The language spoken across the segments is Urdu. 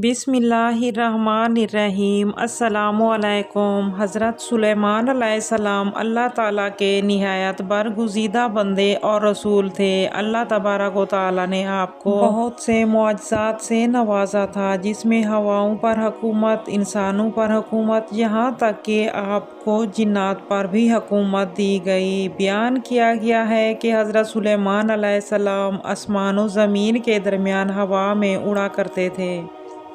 بسم اللہ الرحمن الرحیم۔ السلام علیکم۔ حضرت سلیمان علیہ السلام اللہ تعالیٰ کے نہایت برگزیدہ بندے اور رسول تھے۔ اللہ تبارک و تعالیٰ نے آپ کو بہت سے معجزات سے نوازا تھا، جس میں ہواؤں پر حکومت، انسانوں پر حکومت، یہاں تک کہ آپ کو جنات پر بھی حکومت دی گئی۔ بیان کیا گیا ہے کہ حضرت سلیمان علیہ السلام آسمان و زمین کے درمیان ہوا میں اڑا کرتے تھے۔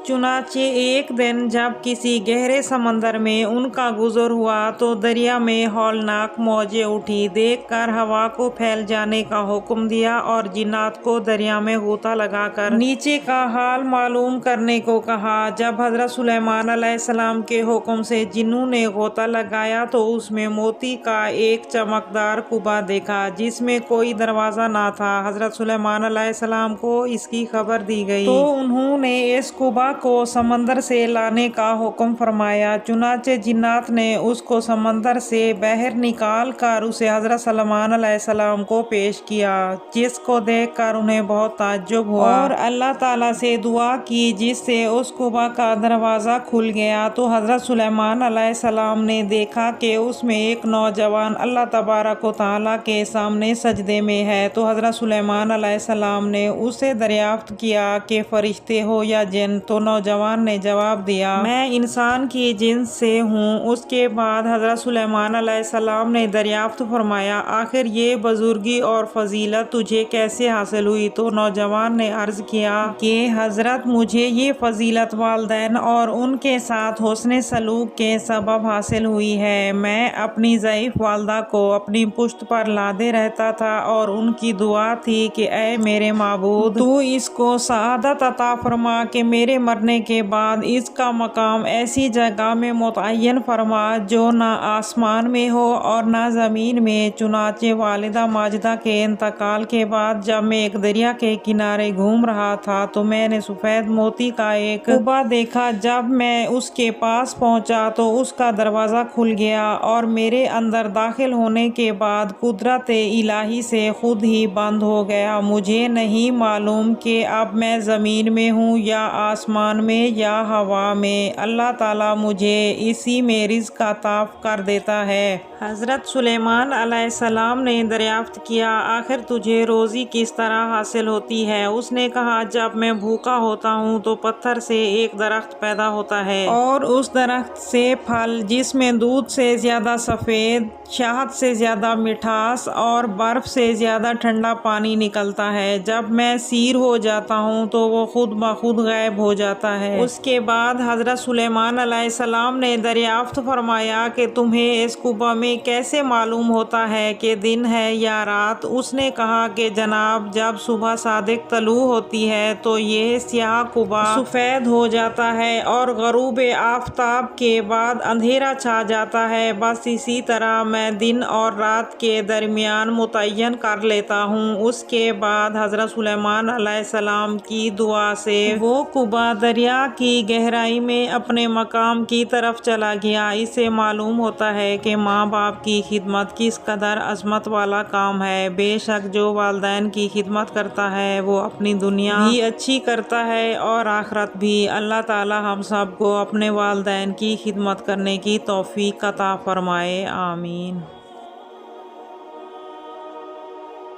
چنانچہ ایک دن جب کسی گہرے سمندر میں ان کا گزر ہوا تو دریا میں ہولناک موجیں اٹھی۔ دیکھ کر ہوا کو پھیل جانے کا حکم دیا اور جنات کو دریا میں غوطہ لگا کر نیچے کا حال معلوم کرنے کو کہا۔ جب حضرت سلیمان علیہ السلام کے حکم سے جنوں نے غوطہ لگایا تو اس میں موتی کا ایک چمکدار کعبہ دیکھا، جس میں کوئی دروازہ نہ تھا۔ حضرت سلیمان علیہ السلام کو اس کی خبر دی گئی تو انہوں نے اس کعبہ کو سمندر سے لانے کا حکم فرمایا۔ چنانچہ جنات نے اس کو سمندر سے باہر نکال کر اسے حضرت سلیمان علیہ السلام کو پیش کیا، جس کو دیکھ کر انہیں بہت تعجب ہوا اور اللہ تعالیٰ سے دعا کی، جس سے اس کعبہ کا دروازہ کھل گیا۔ تو حضرت سلیمان علیہ السلام نے دیکھا کہ اس میں ایک نوجوان اللہ تبارک و تعالیٰ کے سامنے سجدے میں ہے۔ تو حضرت سلیمان علیہ السلام نے اس سے دریافت کیا کہ فرشتے ہو یا جن؟ تو نوجوان نے جواب دیا، میں انسان کی جنس سے ہوں۔ اس کے بعد حضرت سلیمان علیہ السلام نے دریافت فرمایا، آخر یہ بزرگی اور فضیلت تجھے کیسے حاصل ہوئی؟ تو نوجوان نے عرض کیا کہ حضرت مجھے یہ فضیلت والدین اور ان کے ساتھ حسن سلوک کے سبب حاصل ہوئی ہے۔ میں اپنی ضعیف والدہ کو اپنی پشت پر لادے رہتا تھا اور ان کی دعا تھی کہ اے میرے معبود، تو اس کو سعادت عطا فرما کہ میرے مرنے کے بعد اس کا مقام ایسی جگہ میں متعین فرما جو نہ آسمان میں ہو اور نہ زمین میں۔ چنانچہ والدہ ماجدہ کے انتقال کے بعد جب میں ایک دریا کے کنارے گھوم رہا تھا تو میں نے سفید موتی کا ایک کعبہ دیکھا۔ جب میں اس کے پاس پہنچا تو اس کا دروازہ کھل گیا اور میرے اندر داخل ہونے کے بعد قدرت الہی سے خود ہی بند ہو گیا۔ مجھے نہیں معلوم کہ اب میں زمین میں ہوں یا آسمان میں یا ہوا میں، اللہ تعالیٰ مجھے اسی میں رزق عطا کر دیتا ہے۔ حضرت سلیمان علیہ السلام نے دریافت کیا، آخر تجھے روزی کس طرح حاصل ہوتی ہے؟ اس نے کہا، جب میں بھوکا ہوتا ہوں تو پتھر سے ایک درخت پیدا ہوتا ہے اور اس درخت سے پھل، جس میں دودھ سے زیادہ سفید، شہد سے زیادہ مٹھاس اور برف سے زیادہ ٹھنڈا پانی نکلتا ہے۔ جب میں سیر ہو جاتا ہوں تو وہ خود بخود غائب ہو جاتا ہے۔ اس کے بعد حضرت سلیمان علیہ السلام نے دریافت فرمایا کہ تمہیں اس کعبہ میں کیسے معلوم ہوتا ہے کہ دن ہے یا رات؟ اس نے کہا کہ جناب، جب صبح صادق طلوع ہوتی ہے تو یہ سیاہ کعبہ سفید ہو جاتا ہے اور غروب آفتاب کے بعد اندھیرا چھا جاتا ہے۔ بس اسی طرح میں دن اور رات کے درمیان متعین کر لیتا ہوں۔ اس کے بعد حضرت سلیمان علیہ السلام کی دعا سے وہ کعبہ دریا کی گہرائی میں اپنے مقام کی طرف چلا گیا۔ اس سے معلوم ہوتا ہے کہ ماں باپ کی خدمت کس قدر عظمت والا کام ہے۔ بے شک جو والدین کی خدمت کرتا ہے وہ اپنی دنیا بھی اچھی کرتا ہے اور آخرت بھی۔ اللہ تعالی ہم سب کو اپنے والدین کی خدمت کرنے کی توفیق عطا فرمائے، آمین۔